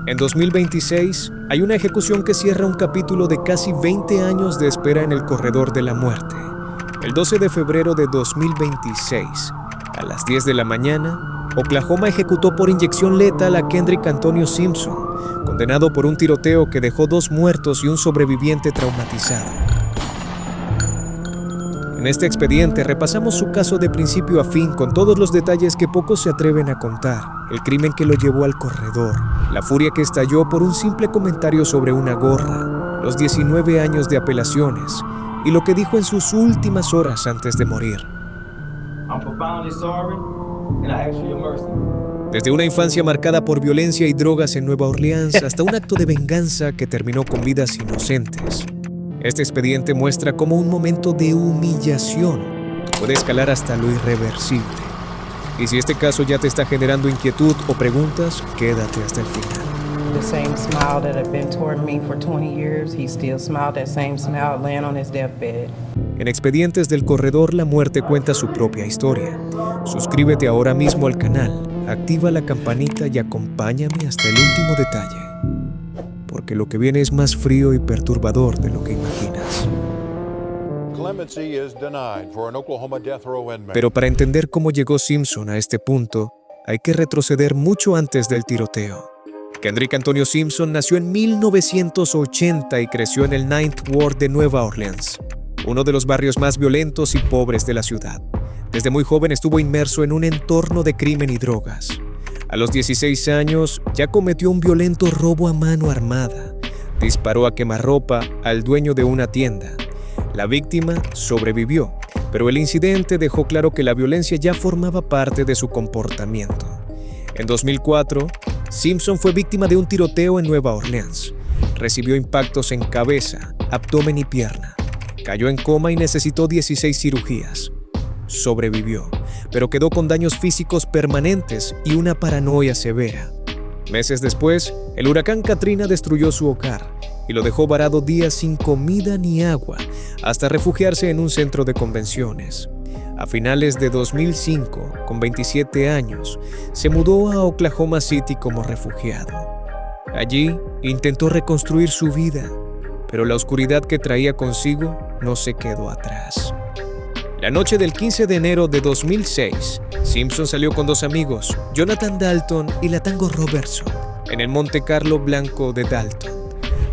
En 2026, hay una ejecución que cierra un capítulo de casi 20 años de espera en el corredor de la muerte. El 12 de febrero de 2026, a las 10 de la mañana, Oklahoma ejecutó por inyección letal a Kendrick Antonio Simpson, condenado por un tiroteo que dejó 2 muertos y un sobreviviente traumatizado. En este expediente repasamos su caso de principio a fin con todos los detalles que pocos se atreven a contar, el crimen que lo llevó al corredor, la furia que estalló por un simple comentario sobre una gorra, los 19 años de apelaciones y lo que dijo en sus últimas horas antes de morir. Desde una infancia marcada por violencia y drogas en Nueva Orleans hasta un acto de venganza que terminó con vidas inocentes. Este expediente muestra cómo un momento de humillación puede escalar hasta lo irreversible. Y si este caso ya te está generando inquietud o preguntas, quédate hasta el final. The same smile that had been toward me for 20 years, he still smiled that same smile laying on his deathbed. En Expedientes del Corredor, la muerte cuenta su propia historia. Suscríbete ahora mismo al canal, activa la campanita y acompáñame hasta el último detalle. Porque lo que viene es más frío y perturbador de lo que imaginas. Pero para entender cómo llegó Simpson a este punto, hay que retroceder mucho antes del tiroteo. Kendrick Antonio Simpson nació en 1980 y creció en el Ninth Ward de Nueva Orleans, uno de los barrios más violentos y pobres de la ciudad. Desde muy joven estuvo inmerso en un entorno de crimen y drogas. A los 16 años ya cometió un violento robo a mano armada. Disparó a quemarropa al dueño de una tienda. La víctima sobrevivió, pero el incidente dejó claro que la violencia ya formaba parte de su comportamiento. En 2004, Simpson fue víctima de un tiroteo en Nueva Orleans. Recibió impactos en cabeza, abdomen y pierna. Cayó en coma y necesitó 16 cirugías. Sobrevivió, pero quedó con daños físicos permanentes y una paranoia severa. Meses después, el huracán Katrina destruyó su hogar y lo dejó varado días sin comida ni agua, hasta refugiarse en un centro de convenciones. A finales de 2005, con 27 años, se mudó a Oklahoma City como refugiado. Allí intentó reconstruir su vida, pero la oscuridad que traía consigo no se quedó atrás. La noche del 15 de enero de 2006, Simpson salió con 2 amigos, Jonathan Dalton y Latango Robertson, en el Monte Carlo Blanco de Dalton.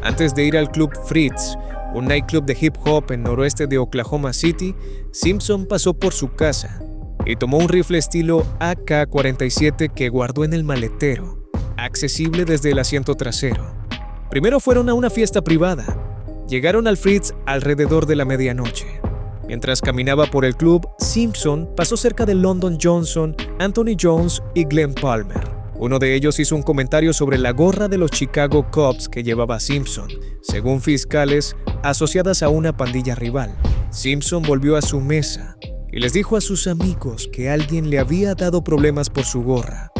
Antes de ir al Club Fritz, un nightclub de hip hop en noroeste de Oklahoma City, Simpson pasó por su casa y tomó un rifle estilo AK-47 que guardó en el maletero, accesible desde el asiento trasero. Primero fueron a una fiesta privada. Llegaron al Fritz alrededor de la medianoche. Mientras caminaba por el club, Simpson pasó cerca de London Johnson, Anthony Jones y Glenn Palmer. Uno de ellos hizo un comentario sobre la gorra de los Chicago Cubs que llevaba Simpson, según fiscales, asociadas a una pandilla rival. Simpson volvió a su mesa y les dijo a sus amigos que alguien le había dado problemas por su gorra.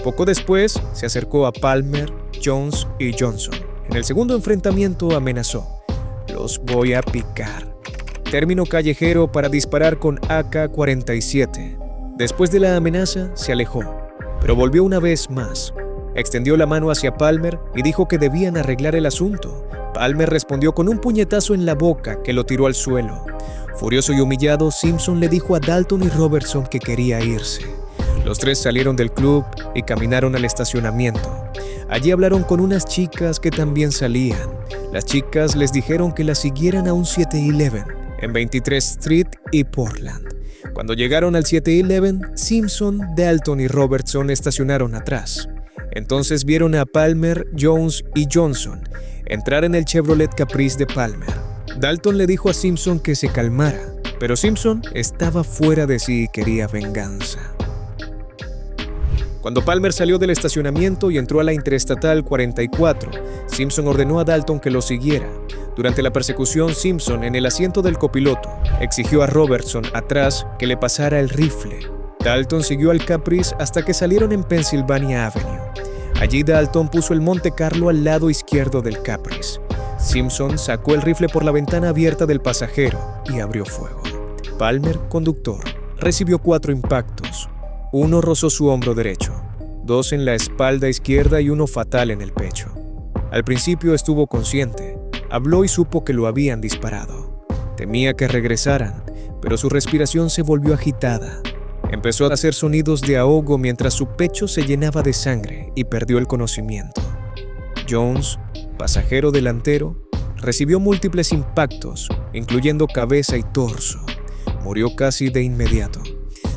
Poco después, se acercó a Palmer, Jones y Johnson. En el segundo enfrentamiento amenazó: "Los voy a picar". Término callejero para disparar con AK-47. Después de la amenaza, se alejó, pero volvió una vez más. Extendió la mano hacia Palmer y dijo que debían arreglar el asunto. Palmer respondió con un puñetazo en la boca que lo tiró al suelo. Furioso y humillado, Simpson le dijo a Dalton y Robertson que quería irse. Los 3 salieron del club y caminaron al estacionamiento. Allí hablaron con unas chicas que también salían. Las chicas les dijeron que las siguieran a un 7-Eleven en 23 Street y Portland. Cuando llegaron al 7-Eleven, Simpson, Dalton y Robertson estacionaron atrás. Entonces vieron a Palmer, Jones y Johnson entrar en el Chevrolet Caprice de Palmer. Dalton le dijo a Simpson que se calmara, pero Simpson estaba fuera de sí y quería venganza. Cuando Palmer salió del estacionamiento y entró a la Interestatal 44, Simpson ordenó a Dalton que lo siguiera. Durante la persecución, Simpson, en el asiento del copiloto, exigió a Robertson atrás que le pasara el rifle. Dalton siguió al Caprice hasta que salieron en Pennsylvania Avenue. Allí Dalton puso el Monte Carlo al lado izquierdo del Caprice. Simpson sacó el rifle por la ventana abierta del pasajero y abrió fuego. Palmer, conductor, recibió 4 impactos. Uno rozó su hombro derecho. 2 en la espalda izquierda y uno fatal en el pecho. Al principio estuvo consciente, habló y supo que lo habían disparado. Temía que regresaran, pero su respiración se volvió agitada. Empezó a hacer sonidos de ahogo mientras su pecho se llenaba de sangre y perdió el conocimiento. Jones, pasajero delantero, recibió múltiples impactos, incluyendo cabeza y torso. Murió casi de inmediato.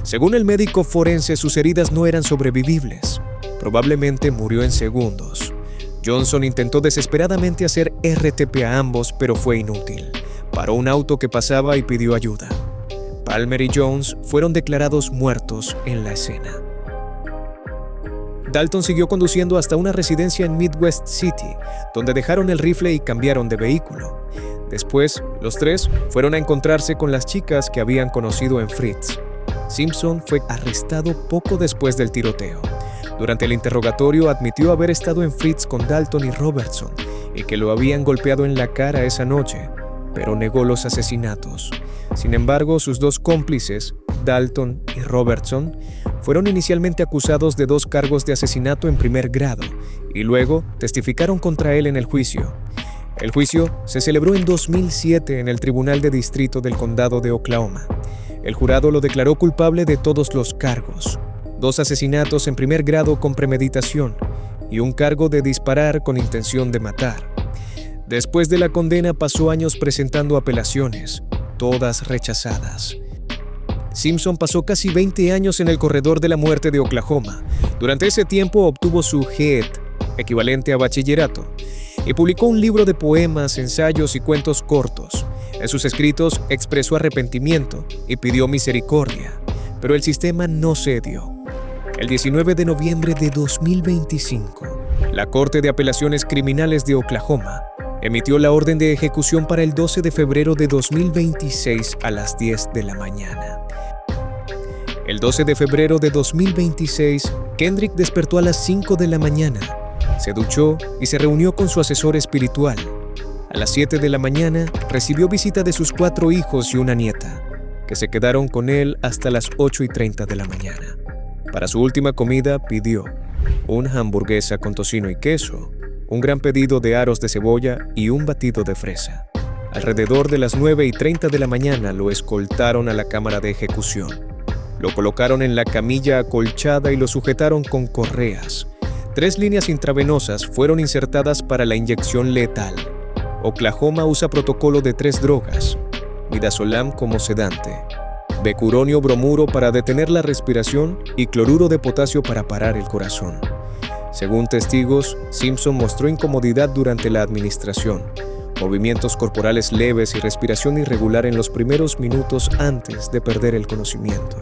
Según el médico forense, sus heridas no eran sobrevivibles. Probablemente murió en segundos. Johnson intentó desesperadamente hacer RTP a ambos, pero fue inútil. Paró un auto que pasaba y pidió ayuda. Palmer y Jones fueron declarados muertos en la escena. Dalton siguió conduciendo hasta una residencia en Midwest City, donde dejaron el rifle y cambiaron de vehículo. Después, los tres fueron a encontrarse con las chicas que habían conocido en Fritz. Simpson fue arrestado poco después del tiroteo. Durante el interrogatorio admitió haber estado en Fritz con Dalton y Robertson y que lo habían golpeado en la cara esa noche, pero negó los asesinatos. Sin embargo, sus dos cómplices, Dalton y Robertson, fueron inicialmente acusados de 2 cargos de asesinato en primer grado y luego testificaron contra él en el juicio. El juicio se celebró en 2007 en el Tribunal de Distrito del Condado de Oklahoma. El jurado lo declaró culpable de todos los cargos: 2 asesinatos en primer grado con premeditación y un cargo de disparar con intención de matar. Después de la condena pasó años presentando apelaciones, todas rechazadas. Simpson pasó casi 20 años en el corredor de la muerte de Oklahoma. Durante ese tiempo obtuvo su GED, equivalente a bachillerato, y publicó un libro de poemas, ensayos y cuentos cortos. En sus escritos expresó arrepentimiento y pidió misericordia, pero el sistema no cedió. El 19 de noviembre de 2025, la Corte de Apelaciones Criminales de Oklahoma emitió la orden de ejecución para el 12 de febrero de 2026 a las 10 de la mañana. El 12 de febrero de 2026, Kendrick despertó a las 5 de la mañana, se duchó y se reunió con su asesor espiritual. A las 7 de la mañana, recibió visita de sus 4 hijos y una nieta, que se quedaron con él hasta las 8:30 de la mañana. Para su última comida pidió una hamburguesa con tocino y queso, un gran pedido de aros de cebolla y un batido de fresa. Alrededor de las 9:30 de la mañana lo escoltaron a la cámara de ejecución. Lo colocaron en la camilla acolchada y lo sujetaron con correas. 3 líneas intravenosas fueron insertadas para la inyección letal. Oklahoma usa protocolo de 3 drogas: midazolam como sedante, becuronio bromuro para detener la respiración y cloruro de potasio para parar el corazón. Según testigos, Simpson mostró incomodidad durante la administración, movimientos corporales leves y respiración irregular en los primeros minutos antes de perder el conocimiento.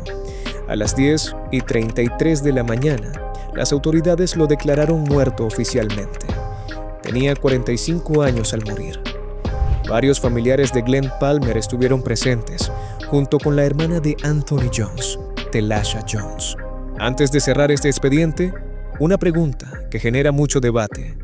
A las 10:33 de la mañana, las autoridades lo declararon muerto oficialmente. Tenía 45 años al morir. Varios familiares de Glenn Palmer estuvieron presentes, junto con la hermana de Anthony Jones, Telasha Jones. Antes de cerrar este expediente, una pregunta que genera mucho debate.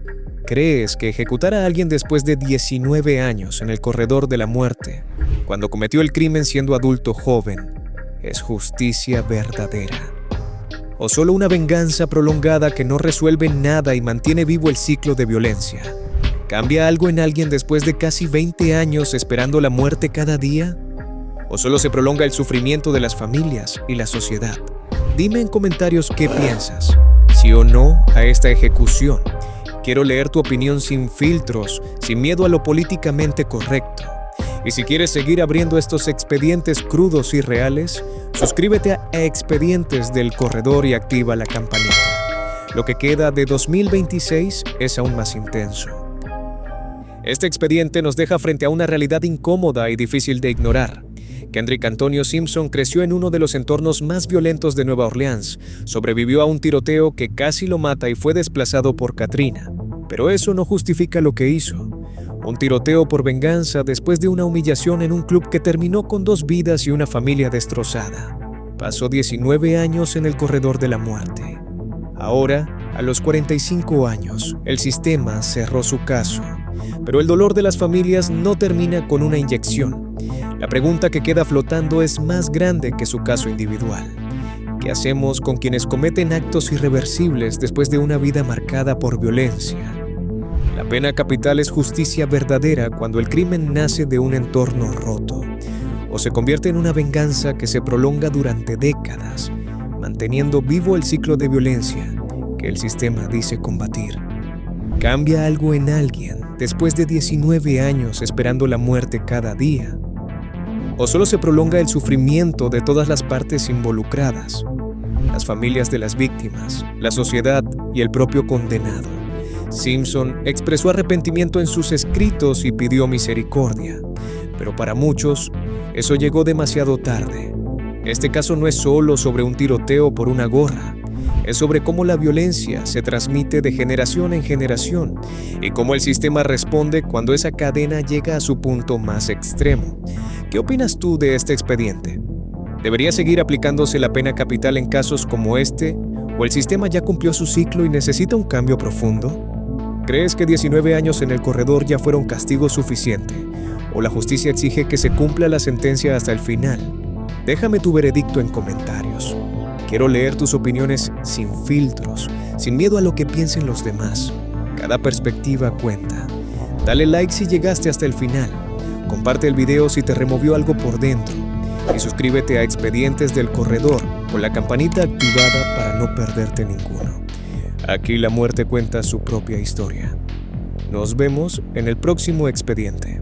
¿Crees que ejecutar a alguien después de 19 años en el corredor de la muerte, cuando cometió el crimen siendo adulto joven, es justicia verdadera? ¿O solo una venganza prolongada que no resuelve nada y mantiene vivo el ciclo de violencia? ¿Cambia algo en alguien después de casi 20 años esperando la muerte cada día? ¿O solo se prolonga el sufrimiento de las familias y la sociedad? Dime en comentarios qué piensas, sí o no a esta ejecución. Quiero leer tu opinión sin filtros, sin miedo a lo políticamente correcto. Y si quieres seguir abriendo estos expedientes crudos y reales, suscríbete a Expedientes del Corredor y activa la campanita. Lo que queda de 2026 es aún más intenso. Este expediente nos deja frente a una realidad incómoda y difícil de ignorar. Kendrick Antonio Simpson creció en uno de los entornos más violentos de Nueva Orleans, sobrevivió a un tiroteo que casi lo mata y fue desplazado por Katrina. Pero eso no justifica lo que hizo. Un tiroteo por venganza después de una humillación en un club que terminó con 2 vidas y una familia destrozada. Pasó 19 años en el corredor de la muerte. Ahora, a los 45 años, el sistema cerró su caso. Pero el dolor de las familias no termina con una inyección. La pregunta que queda flotando es más grande que su caso individual. ¿Qué hacemos con quienes cometen actos irreversibles después de una vida marcada por violencia? La pena capital es justicia verdadera cuando el crimen nace de un entorno roto o se convierte en una venganza que se prolonga durante décadas, manteniendo vivo el ciclo de violencia que el sistema dice combatir. ¿Cambia algo en alguien después de 19 años esperando la muerte cada día? ¿O solo se prolonga el sufrimiento de todas las partes involucradas? Las familias de las víctimas, la sociedad y el propio condenado. Simpson expresó arrepentimiento en sus escritos y pidió misericordia, pero para muchos, eso llegó demasiado tarde. Este caso no es solo sobre un tiroteo por una gorra, es sobre cómo la violencia se transmite de generación en generación y cómo el sistema responde cuando esa cadena llega a su punto más extremo. ¿Qué opinas tú de este expediente? ¿Debería seguir aplicándose la pena capital en casos como este? ¿O el sistema ya cumplió su ciclo y necesita un cambio profundo? ¿Crees que 19 años en el corredor ya fueron castigo suficiente? ¿O la justicia exige que se cumpla la sentencia hasta el final? Déjame tu veredicto en comentarios. Quiero leer tus opiniones sin filtros, sin miedo a lo que piensen los demás. Cada perspectiva cuenta. Dale like si llegaste hasta el final. Comparte el video si te removió algo por dentro. Y suscríbete a Expedientes del Corredor con la campanita activada para no perderte ninguno. Aquí la muerte cuenta su propia historia. Nos vemos en el próximo expediente.